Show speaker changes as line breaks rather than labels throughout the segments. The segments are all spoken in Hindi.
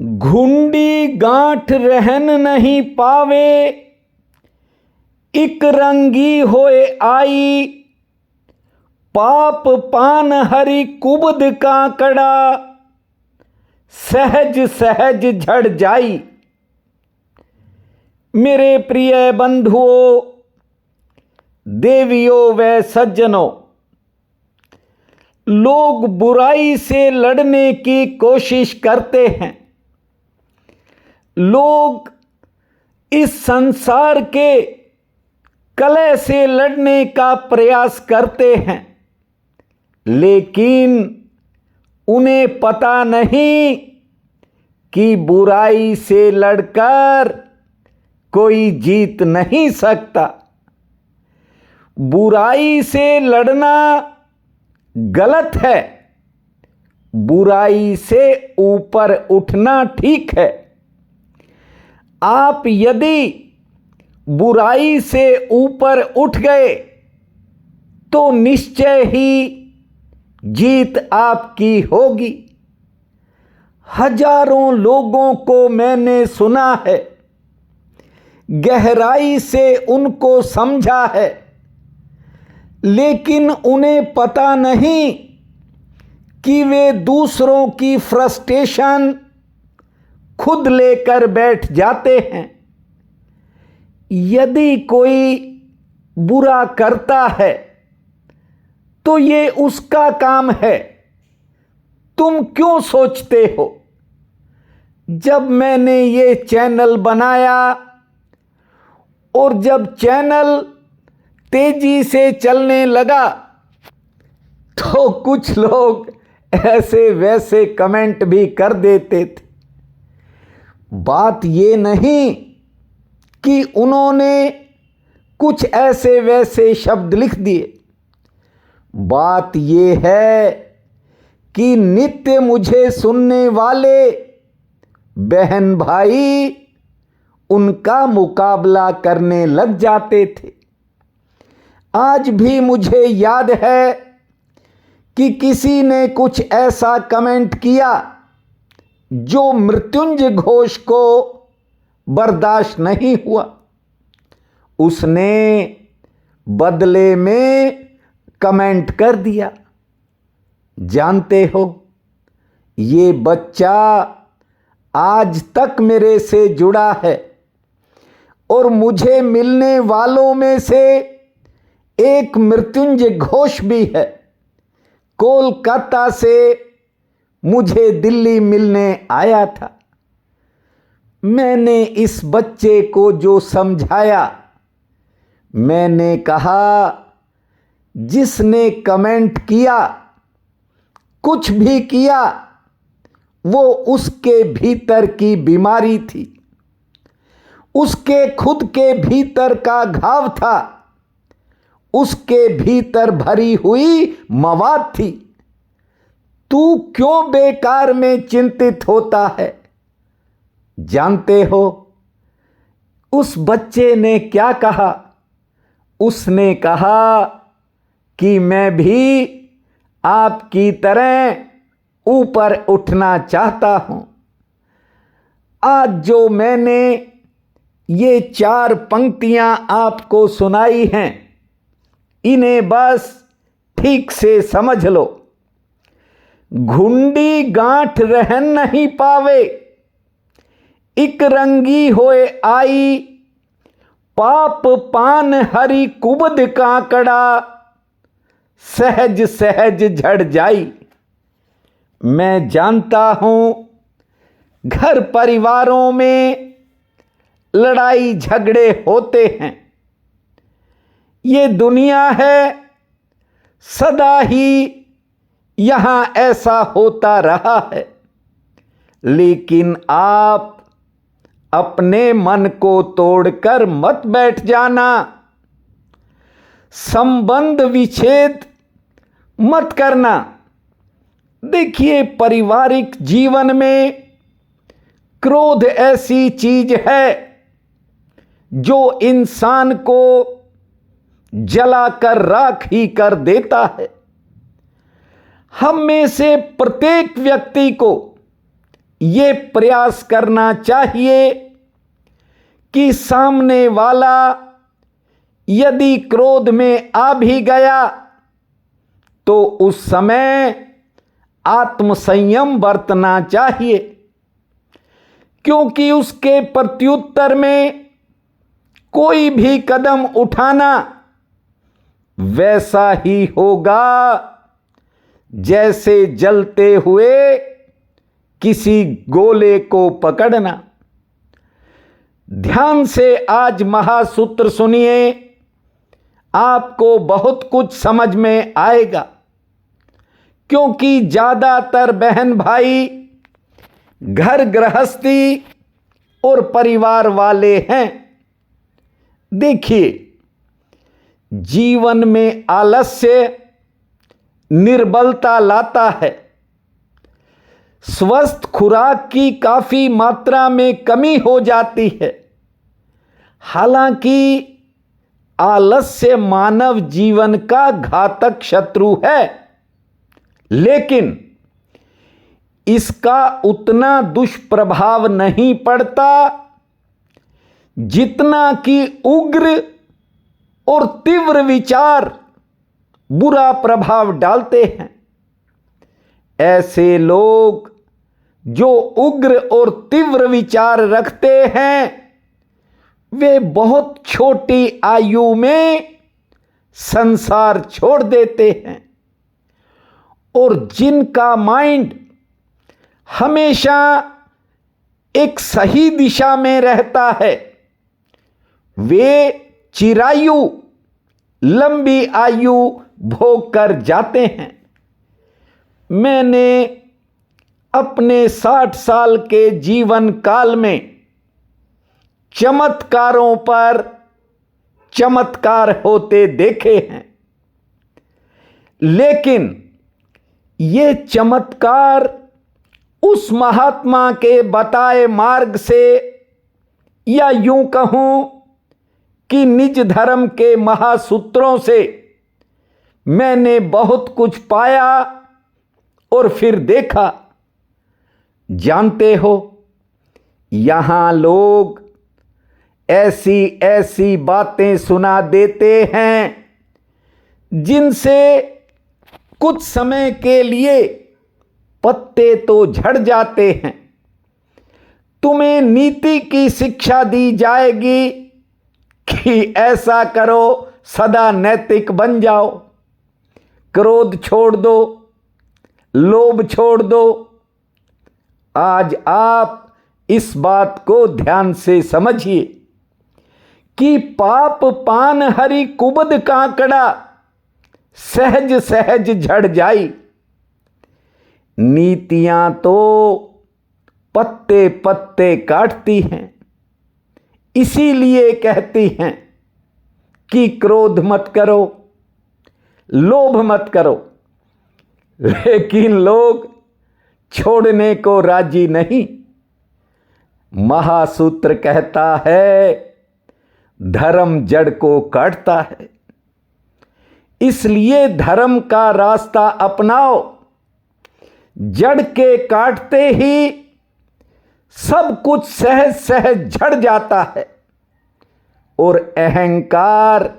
घुंडी गांठ रहन नहीं पावे, इक रंगी होए आई। पाप पान हरि कुबद कांकड़ा, सहज सहज झड़ जाई। मेरे प्रिय बंधुओं, देवियों व सज्जनों, लोग बुराई से लड़ने की कोशिश करते हैं। लोग इस संसार के कलह से लड़ने का प्रयास करते हैं, लेकिन उन्हें पता नहीं कि बुराई से लड़कर कोई जीत नहीं सकता। बुराई से लड़ना गलत है, बुराई से ऊपर उठना ठीक है। आप यदि बुराई से ऊपर उठ गए तो निश्चय ही जीत आपकी होगी। हजारों लोगों को मैंने सुना है, गहराई से उनको समझा है, लेकिन उन्हें पता नहीं कि वे दूसरों की फ्रस्ट्रेशन खुद लेकर बैठ जाते हैं। यदि कोई बुरा करता है तो ये उसका काम है, तुम क्यों सोचते हो? जब मैंने ये चैनल बनाया और जब चैनल तेजी से चलने लगा तो कुछ लोग ऐसे वैसे कमेंट भी कर देते थे। बात ये नहीं कि उन्होंने कुछ ऐसे वैसे शब्द लिख दिए, बात ये है कि नित्य मुझे सुनने वाले बहन भाई उनका मुकाबला करने लग जाते थे। आज भी मुझे याद है कि किसी ने कुछ ऐसा कमेंट किया जो मृत्युंजय घोष को बर्दाश्त नहीं हुआ। उसने बदले में कमेंट कर दिया, जानते हो, ये बच्चा आज तक मेरे से जुड़ा है और मुझे मिलने वालों में से एक मृत्युंजय घोष भी है। कोलकाता से मुझे दिल्ली मिलने आया था। मैंने इस बच्चे को जो समझाया, मैंने कहा जिसने कमेंट किया, कुछ भी किया, वो उसके भीतर की बीमारी थी, उसके खुद के भीतर का घाव था, उसके भीतर भरी हुई मवाद थी। तू क्यों बेकार में चिंतित होता है? जानते हो उस बच्चे ने क्या कहा? उसने कहा कि मैं भी आपकी तरह ऊपर उठना चाहता हूं। आज जो मैंने ये 4 पंक्तियां आपको सुनाई हैं, इन्हें बस ठीक से समझ लो। घुंडी गांठ रहन नहीं पावे, इक रंगी होए आई। पाप पान हरि कुबद कांकड़ा, सहज सहज झड़ जाई। मैं जानता हूं घर परिवारों में लड़ाई झगड़े होते हैं। ये दुनिया है, सदा ही यहां ऐसा होता रहा है। लेकिन आप अपने मन को तोड़कर मत बैठ जाना, संबंध विच्छेद मत करना। देखिए, पारिवारिक जीवन में क्रोध ऐसी चीज है जो इंसान को जलाकर राख ही कर देता है। हम में से प्रत्येक व्यक्ति को ये प्रयास करना चाहिए कि सामने वाला यदि क्रोध में आ भी गया तो उस समय आत्मसंयम बरतना चाहिए, क्योंकि उसके प्रत्युत्तर में कोई भी कदम उठाना वैसा ही होगा जैसे जलते हुए किसी गोले को पकड़ना। ध्यान से आज महासूत्र सुनिए, आपको बहुत कुछ समझ में आएगा, क्योंकि ज्यादातर बहन भाई घर गृहस्थी और परिवार वाले हैं। देखिए, जीवन में आलस्य निर्बलता लाता है। स्वस्थ खुराक की काफी मात्रा में कमी हो जाती है। हालांकि आलस्य मानव जीवन का घातक शत्रु है, लेकिन इसका उतना दुष्प्रभाव नहीं पड़ता जितना कि उग्र और तीव्र विचार बुरा प्रभाव डालते हैं। ऐसे लोग जो उग्र और तीव्र विचार रखते हैं, वे बहुत छोटी आयु में संसार छोड़ देते हैं, और जिनका माइंड हमेशा एक सही दिशा में रहता है, वे चिरायु लंबी आयु भोग कर जाते हैं। मैंने अपने 60 साल के जीवन काल में चमत्कारों पर चमत्कार होते देखे हैं, लेकिन ये चमत्कार उस महात्मा के बताए मार्ग से, या यूं कहूं कि निज धर्म के महासूत्रों से मैंने बहुत कुछ पाया और फिर देखा। जानते हो, यहां लोग ऐसी ऐसी बातें सुना देते हैं जिनसे कुछ समय के लिए पत्ते तो झड़ जाते हैं। तुम्हें नीति की शिक्षा दी जाएगी कि ऐसा करो, सदा नैतिक बन जाओ, क्रोध छोड़ दो, लोभ छोड़ दो। आज आप इस बात को ध्यान से समझिए कि पाप पान हरि कुबद कांकड़ा, सहज सहज झड़ जाई। नीतियां तो पत्ते पत्ते काटती हैं, इसीलिए कहती हैं कि क्रोध मत करो, लोभ मत करो, लेकिन लोग छोड़ने को राजी नहीं। महासूत्र कहता है, धर्म जड़ को काटता है, इसलिए धर्म का रास्ता अपनाओ। जड़ के काटते ही सब कुछ सहज सहज झड़ जाता है, और अहंकार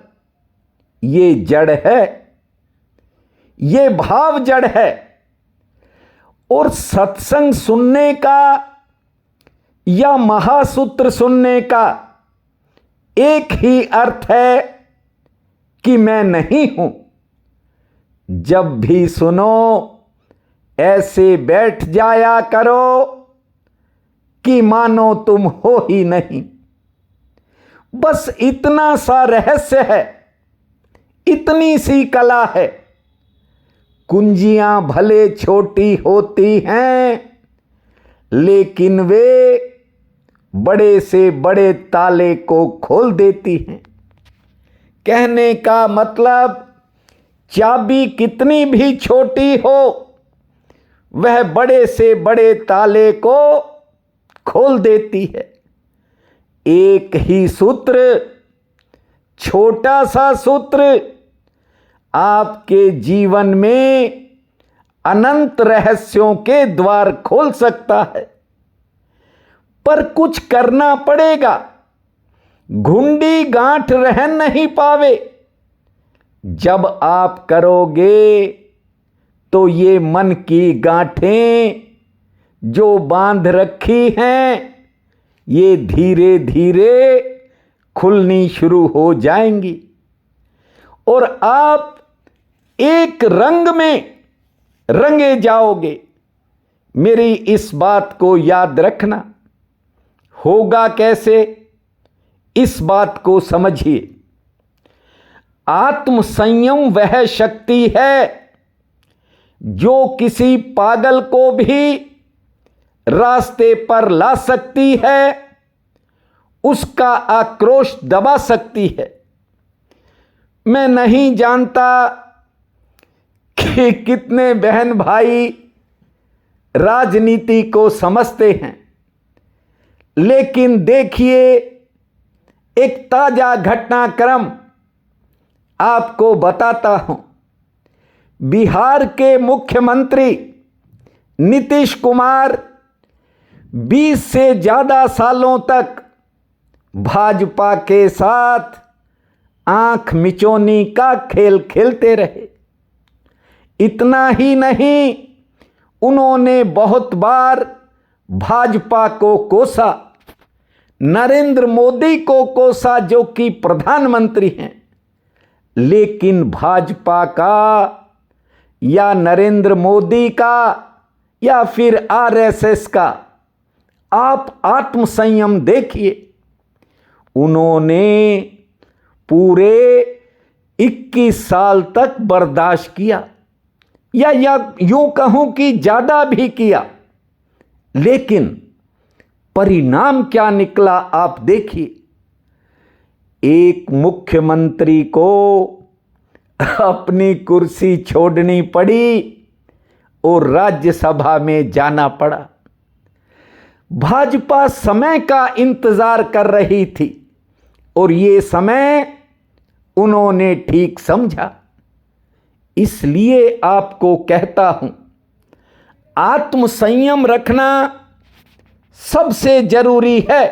ये जड़ है, ये भाव जड़ है। और सत्संग सुनने का या महासूत्र सुनने का एक ही अर्थ है कि मैं नहीं हूं। जब भी सुनो ऐसे बैठ जाया करो कि मानो तुम हो ही नहीं। बस इतना सा रहस्य है, इतनी सी कला है। कुंजियां भले छोटी होती हैं, लेकिन वे बड़े से बड़े ताले को खोल देती हैं। कहने का मतलब, चाबी कितनी भी छोटी हो, वह बड़े से बड़े ताले को खोल देती है। एक ही सूत्र, छोटा सा सूत्र आपके जीवन में अनंत रहस्यों के द्वार खोल सकता है। पर कुछ करना पड़ेगा। घुंडी गांठ रह नहीं पावे। जब आप करोगे तो ये मन की गांठें जो बांध रखी हैं, ये धीरे धीरे खुलनी शुरू हो जाएंगी और आप एक रंग में रंगे जाओगे। मेरी इस बात को याद रखना। होगा कैसे, इस बात को समझिए। आत्म संयम वह शक्ति है जो किसी पागल को भी रास्ते पर ला सकती है, उसका आक्रोश दबा सकती है। मैं नहीं जानता कि कितने बहन भाई राजनीति को समझते हैं, लेकिन देखिए एक ताजा घटनाक्रम आपको बताता हूं। बिहार के मुख्यमंत्री नीतीश कुमार 20 से ज्यादा सालों तक भाजपा के साथ आंख मिचौनी का खेल खेलते रहे। इतना ही नहीं, उन्होंने बहुत बार भाजपा को कोसा, नरेंद्र मोदी को कोसा जो कि प्रधानमंत्री हैं। लेकिन भाजपा का या नरेंद्र मोदी का या फिर आरएसएस का आप आत्म संयम देखिए। उन्होंने पूरे 21 साल तक बर्दाश्त किया, या यूं कहूं कि ज्यादा भी किया, लेकिन परिणाम क्या निकला आप देखिए। एक मुख्यमंत्री को अपनी कुर्सी छोड़नी पड़ी और राज्यसभा में जाना पड़ा। भाजपा समय का इंतजार कर रही थी और ये समय उन्होंने ठीक समझा। इसलिए आपको कहता हूं, आत्म संयम रखना सबसे जरूरी है।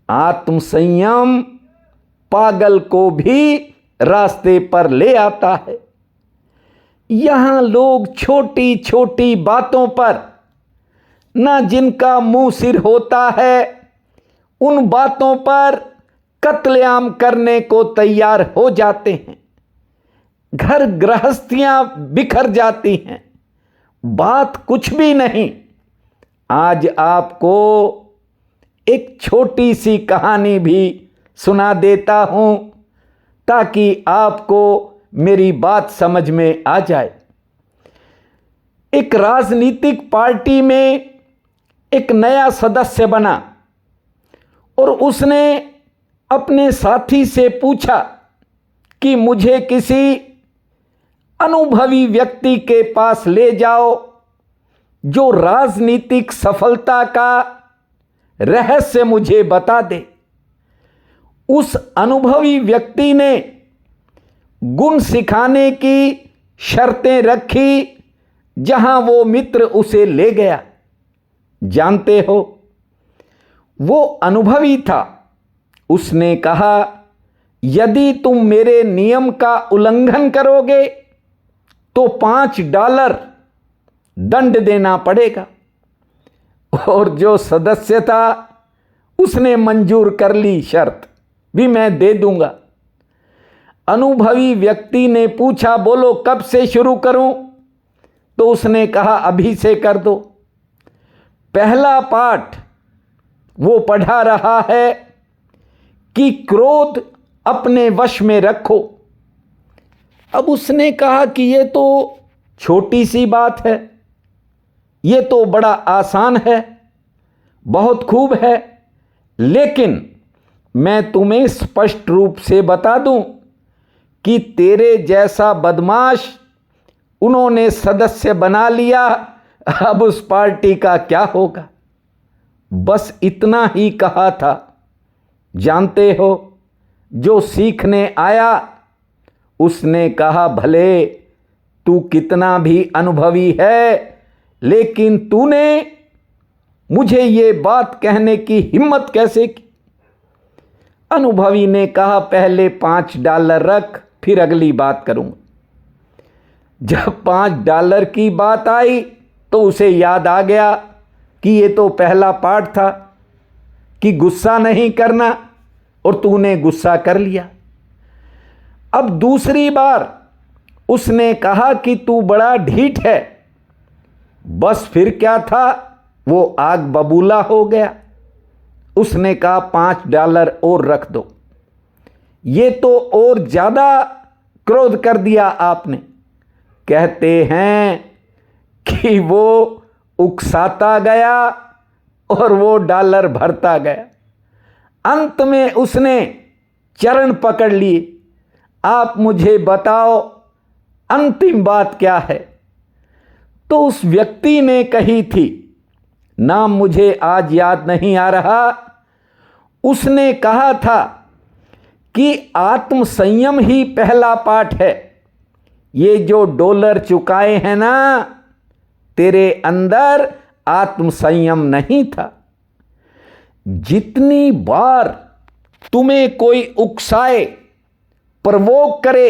आत्म संयम पागल को भी रास्ते पर ले आता है। यहां लोग छोटी छोटी बातों पर ना जिनका मुंह सिर होता है, उन बातों पर कत्लेआम करने को तैयार हो जाते हैं। घर गृहस्थियां बिखर जाती हैं। बात कुछ भी नहीं। आज आपको एक छोटी सी कहानी भी सुना देता हूं ताकि आपको मेरी बात समझ में आ जाए। एक राजनीतिक पार्टी में एक नया सदस्य बना और उसने अपने साथी से पूछा कि मुझे किसी अनुभवी व्यक्ति के पास ले जाओ जो राजनीतिक सफलता का रहस्य मुझे बता दे। उस अनुभवी व्यक्ति ने गुण सिखाने की शर्तें रखी, जहां वो मित्र उसे ले गया। जानते हो, वो अनुभवी था। उसने कहा, यदि तुम मेरे नियम का उल्लंघन करोगे तो $5 दंड देना पड़ेगा। और जो सदस्य था उसने मंजूर कर ली, शर्त भी मैं दे दूंगा। अनुभवी व्यक्ति ने पूछा, बोलो कब से शुरू करूं? तो उसने कहा, अभी से कर दो। पहला पाठ वो पढ़ा रहा है कि क्रोध अपने वश में रखो। अब उसने कहा कि ये तो छोटी सी बात है, ये तो बड़ा आसान है, बहुत खूब है, लेकिन मैं तुम्हें स्पष्ट रूप से बता दूं कि तेरे जैसा बदमाश उन्होंने सदस्य बना लिया, अब उस पार्टी का क्या होगा। बस इतना ही कहा था। जानते हो, जो सीखने आया उसने कहा, भले तू कितना भी अनुभवी है, लेकिन तूने मुझे ये बात कहने की हिम्मत कैसे की? अनुभवी ने कहा, पहले $5 रख, फिर अगली बात करूंगा। जब $5 की बात आई तो उसे याद आ गया कि ये तो पहला पाठ था कि गुस्सा नहीं करना, और तूने गुस्सा कर लिया। अब दूसरी बार उसने कहा कि तू बड़ा ढीठ है। बस फिर क्या था, वो आग बबूला हो गया। उसने कहा, $5 और रख दो। ये तो और ज्यादा क्रोध कर दिया आपने। कहते हैं कि वो उकसाता गया और वो डॉलर भरता गया। अंत में उसने चरण पकड़ लिए, आप मुझे बताओ अंतिम बात क्या है? तो उस व्यक्ति ने कही थी, नाम मुझे आज याद नहीं आ रहा, उसने कहा था कि आत्म संयम ही पहला पाठ है। ये जो डॉलर चुकाए हैं ना, तेरे अंदर आत्म संयम नहीं था। जितनी बार तुम्हें कोई उकसाए, प्रवोक करे,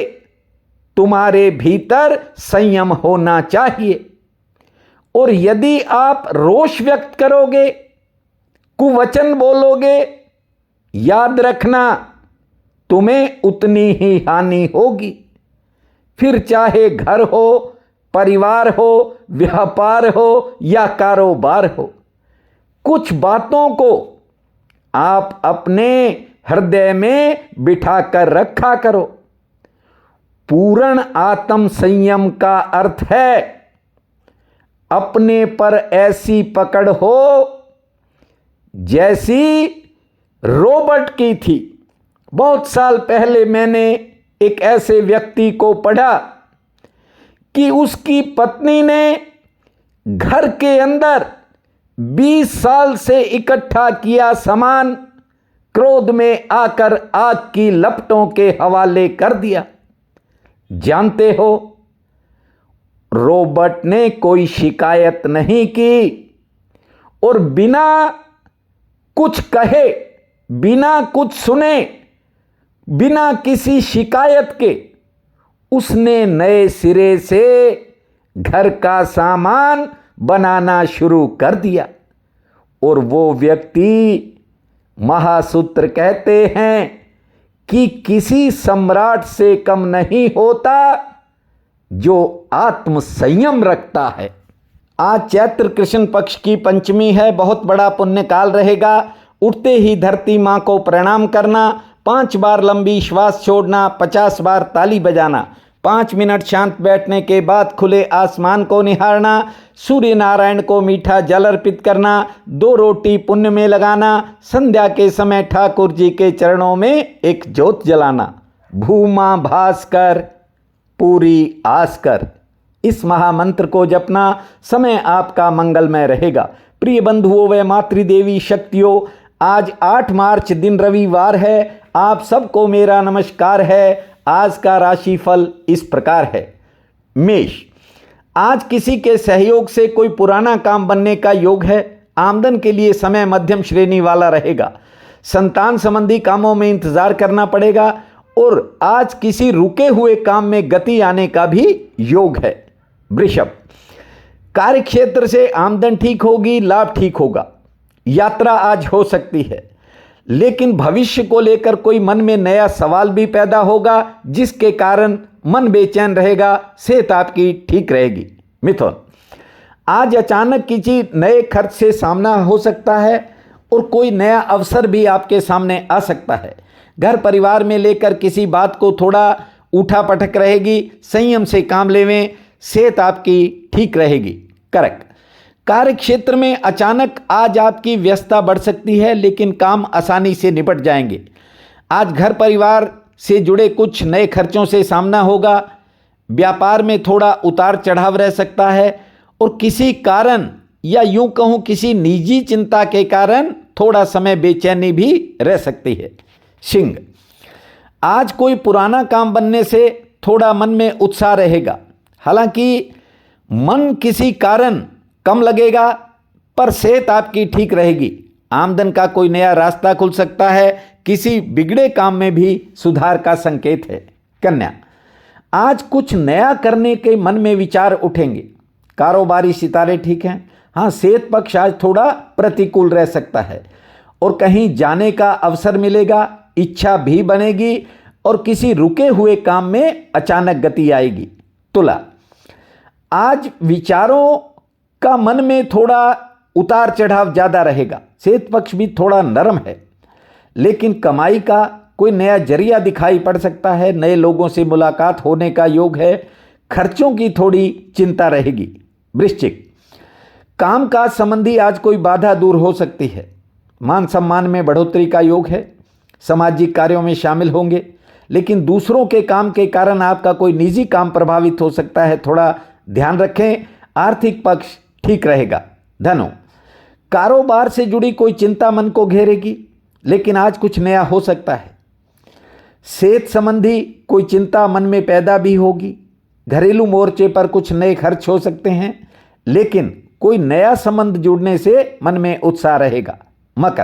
तुम्हारे भीतर संयम होना चाहिए। और यदि आप रोष व्यक्त करोगे, कुवचन बोलोगे, याद रखना तुम्हें उतनी ही हानि होगी। फिर चाहे घर हो, परिवार हो, व्यापार हो या कारोबार हो, कुछ बातों को आप अपने हृदय में बिठाकर रखा करो। पूर्ण आत्म संयम का अर्थ है अपने पर ऐसी पकड़ हो जैसी रॉबर्ट की थी। बहुत साल पहले मैंने एक ऐसे व्यक्ति को पढ़ा कि उसकी पत्नी ने घर के अंदर 20 साल से इकट्ठा किया सामान क्रोध में आकर आग की लपटों के हवाले कर दिया। जानते हो, रॉबर्ट ने कोई शिकायत नहीं की और बिना कुछ कहे, बिना कुछ सुने, बिना किसी शिकायत के उसने नए सिरे से घर का सामान बनाना शुरू कर दिया। और वो व्यक्ति, महासूत्र कहते हैं कि किसी सम्राट से कम नहीं होता जो आत्म संयम रखता है। आज चैत्र कृष्ण पक्ष की पंचमी है, बहुत बड़ा पुण्य काल रहेगा। उठते ही धरती माँ को प्रणाम करना, 5 बार लंबी श्वास छोड़ना, 50 बार ताली बजाना, 5 मिनट शांत बैठने के बाद खुले आसमान को निहारना, सूर्य नारायण को मीठा जल अर्पित करना, 2 रोटी पुण्य में लगाना, संध्या के समय ठाकुर जी के चरणों में एक ज्योत जलाना। भूमा भास्कर पूरी आस कर, इस महामंत्र को जपना, समय आपका मंगलमय रहेगा। प्रिय बंधुओं व मातृदेवी शक्तियों, आज 8 मार्च दिन रविवार है। आप सबको मेरा नमस्कार है। आज का राशिफल इस प्रकार है। मेष, आज किसी के सहयोग से कोई पुराना काम बनने का योग है। आमदन के लिए समय मध्यम श्रेणी वाला रहेगा। संतान संबंधी कामों में इंतजार करना पड़ेगा और आज किसी रुके हुए काम में गति आने का भी योग है। वृषभ, कार्य क्षेत्र से आमदन ठीक होगी, लाभ ठीक होगा। यात्रा आज हो सकती है, लेकिन भविष्य को लेकर कोई मन में नया सवाल भी पैदा होगा, जिसके कारण मन बेचैन रहेगा। सेहत आपकी ठीक रहेगी। मिथुन, आज अचानक किसी नए खर्च से सामना हो सकता है और कोई नया अवसर भी आपके सामने आ सकता है। घर परिवार में लेकर किसी बात को थोड़ा उठा पटक रहेगी। संयम से काम लेवें, सेहत आपकी ठीक रहेगी। करेक्ट, कार्य क्षेत्र में अचानक आज आपकी व्यस्तता बढ़ सकती है, लेकिन काम आसानी से निपट जाएंगे। आज घर परिवार से जुड़े कुछ नए खर्चों से सामना होगा। व्यापार में थोड़ा उतार चढ़ाव रह सकता है और किसी कारण या यूं कहूं किसी निजी चिंता के कारण थोड़ा समय बेचैनी भी रह सकती है। सिंह, आज कोई पुराना काम बनने से थोड़ा मन में उत्साह रहेगा। हालांकि मन किसी कारण कम लगेगा, पर सेहत आपकी ठीक रहेगी। आमदन का कोई नया रास्ता खुल सकता है। किसी बिगड़े काम में भी सुधार का संकेत है। कन्या, आज कुछ नया करने के मन में विचार उठेंगे। कारोबारी सितारे ठीक हैं। हाँ, सेहत पक्ष आज थोड़ा प्रतिकूल रह सकता है और कहीं जाने का अवसर मिलेगा, इच्छा भी बनेगी और किसी रुके हुए काम में अचानक गति आएगी। तुला, आज विचारों का मन में थोड़ा उतार चढ़ाव ज़्यादा रहेगा। सेहत पक्ष भी थोड़ा नरम है, लेकिन कमाई का कोई नया जरिया दिखाई पड़ सकता है। नए लोगों से मुलाकात होने का योग है। खर्चों की थोड़ी चिंता रहेगी। वृश्चिक, काम काज संबंधी आज कोई बाधा दूर हो सकती है। मान सम्मान में बढ़ोतरी का योग है। सामाजिक कार्यों में शामिल होंगे, लेकिन दूसरों के काम के कारण आपका कोई निजी काम प्रभावित हो सकता है, थोड़ा ध्यान रखें। आर्थिक पक्ष ठीक रहेगा। धनु, कारोबार से जुड़ी कोई चिंता मन को घेरेगी, लेकिन आज कुछ नया हो सकता है। सेहत संबंधी कोई चिंता मन में पैदा भी होगी। घरेलू मोर्चे पर कुछ नए खर्च हो सकते हैं, लेकिन कोई नया संबंध जुड़ने से मन में उत्साह रहेगा। मकर,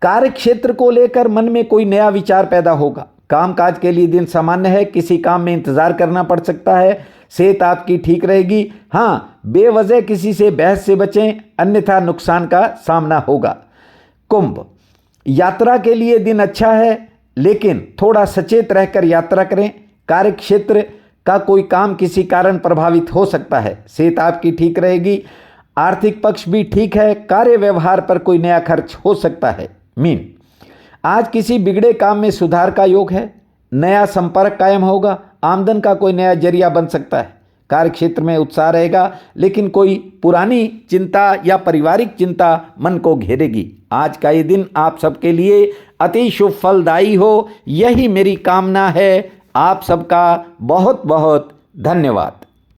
कार्य क्षेत्र को लेकर मन में कोई नया विचार पैदा होगा। कामकाज के लिए दिन सामान्य है। किसी काम में इंतजार करना पड़ सकता है। सेहत आपकी ठीक रहेगी। हाँ, बेवजह किसी से बहस से बचें, अन्यथा नुकसान का सामना होगा। कुंभ, यात्रा के लिए दिन अच्छा है, लेकिन थोड़ा सचेत रहकर यात्रा करें। कार्य क्षेत्र का कोई काम किसी कारण प्रभावित हो सकता है। सेहत आपकी ठीक रहेगी। आर्थिक पक्ष भी ठीक है। कार्य व्यवहार पर कोई नया खर्च हो सकता है। मीन, आज किसी बिगड़े काम में सुधार का योग है। नया संपर्क कायम होगा। आमदन का कोई नया जरिया बन सकता है। कार्य क्षेत्र में उत्साह रहेगा, लेकिन कोई पुरानी चिंता या पारिवारिक चिंता मन को घेरेगी। आज का ये दिन आप सबके लिए अति शुभ फलदायी हो, यही मेरी कामना है। आप सबका बहुत बहुत धन्यवाद।